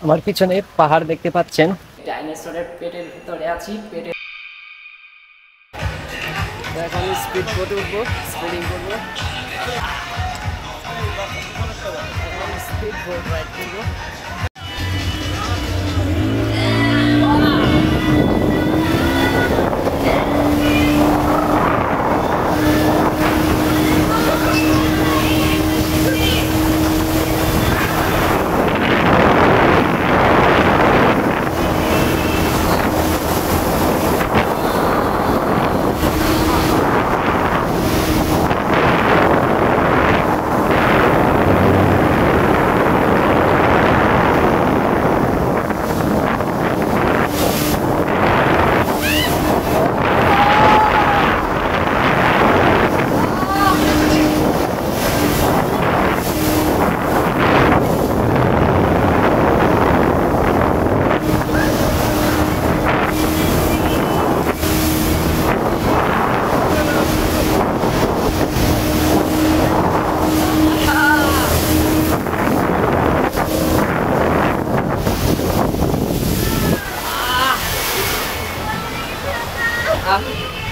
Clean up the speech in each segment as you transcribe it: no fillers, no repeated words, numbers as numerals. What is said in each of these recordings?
আমার পিছনে পাহাড় দেখতে পাচ্ছেন। ডাইনোসরের পেটের ভিতরে আছি। এখন স্পিড বোটে উঠবো, স্পিডিং করবো, স্পিড বোট রাইড করবো।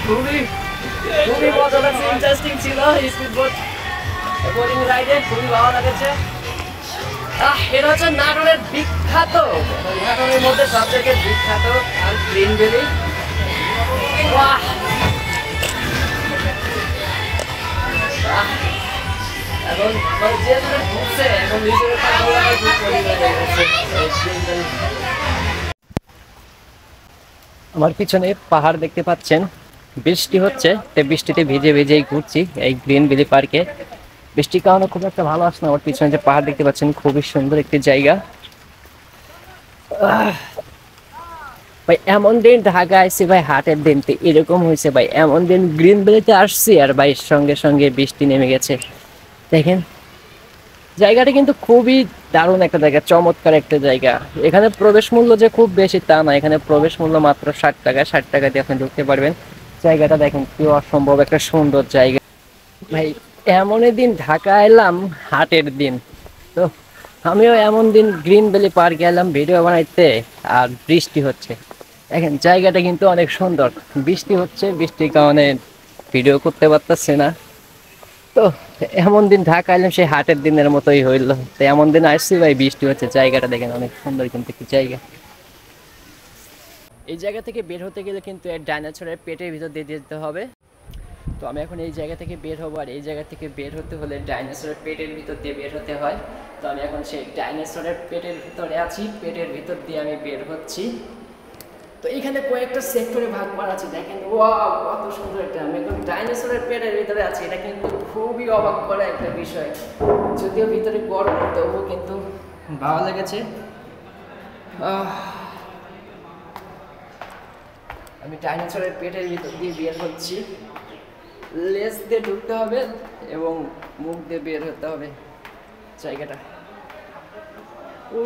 খুবই খুবই মজা লাগছে, ইন্টারেস্টিং ছিল স্পিড বোট বোটিং রাইডে, খুবই ভালো লেগেছে। এটা হচ্ছে নাটোরের বিখ্যাত, নাটোরের মধ্যে সবথেকে বিখ্যাত আর গ্রিন ভ্যালি। এখন যে ঘুরছে এখন নিজের আমার পিছনে পাহাড় দেখতে পাচ্ছেন। বৃষ্টি হচ্ছে, বৃষ্টিতে ভিজে ভিজেই ঘুরছি এই গ্রিন ভ্যালি পার্কে। বৃষ্টির কারণে খুব একটা ভালো আসছে না। আমার পিছনে যে পাহাড় দেখতে পাচ্ছেন, খুবই সুন্দর একটি জায়গা। ভাই এমন দিন ঢাকা আসছি ভাই, হাটের দিন তো এরকম হয়েছে ভাই। এমন দিন গ্রিন ভ্যালিতে আসছি আর ভাই সঙ্গে সঙ্গে বৃষ্টি নেমে গেছে। দেখেন জায়গাটা কিন্তু খুবই দারুণ একটা জায়গা, চমৎকার একটা জায়গা। এখানে প্রবেশ মূল্য যে খুব বেশি তা না, এখানে প্রবেশ মূল্য মাত্র 60 টাকা। 60 টাকা দিয়ে আপনি ঢুকতে পারবেন। জায়গাটা দেখেন কি অসম্ভব একটা সুন্দর জায়গা ভাই। এমনই দিন ঢাকা এলাম হাটের দিন, তো আমিও এমন দিন গ্রিন ভ্যালি পার্কে এলাম ভিডিও বানাইতে, আর বৃষ্টি হচ্ছে। দেখেন জায়গাটা কিন্তু অনেক সুন্দর। বৃষ্টি হচ্ছে, বৃষ্টির কারণে ভিডিও করতে পারতেছি না। তো এমন দিন ঢাকা এলাম সেই হাটের দিনের মতোই হইলো। তো এমন দিন আসছি ভাই, বৃষ্টি হচ্ছে। জায়গাটা দেখেন অনেক সুন্দর কিন্তু কি জায়গা। এই জায়গা থেকে বের হতে গেলে কিন্তু ডাইনোসরের পেটের ভিতর দিয়ে যেতে হবে। তো আমি এখন এই জায়গা থেকে বের হবো, আর এই জায়গা থেকে বের হতে হলে ডাইনোসরের পেটের ভিতর দিয়ে বের হতে হয়। তো আমি এখন সেই ডাইনোসরের পেটের ভিতরে আছি, পেটের ভিতর দিয়ে আমি বের হচ্ছি। তো এখানে কয়েকটা সেক্টরে ভাগ করা আছে, দেখেন ওয়াও কত সুন্দর একটা। আমি একদম ডাইনোসরের পেটের ভিতরে আছি, এটা কিন্তু খুবই অবাক করা একটা বিষয়। যদিও ভিতরে গরম, তবুও কিন্তু ভালো লেগেছে। আমি ডাইনোসরের পেটের ভিতর দিয়ে বের হচ্ছি। লেজ দিয়ে ঢুকতে হবে এবং মুখ দিয়ে বের হতে হবে জায়গাটা। ও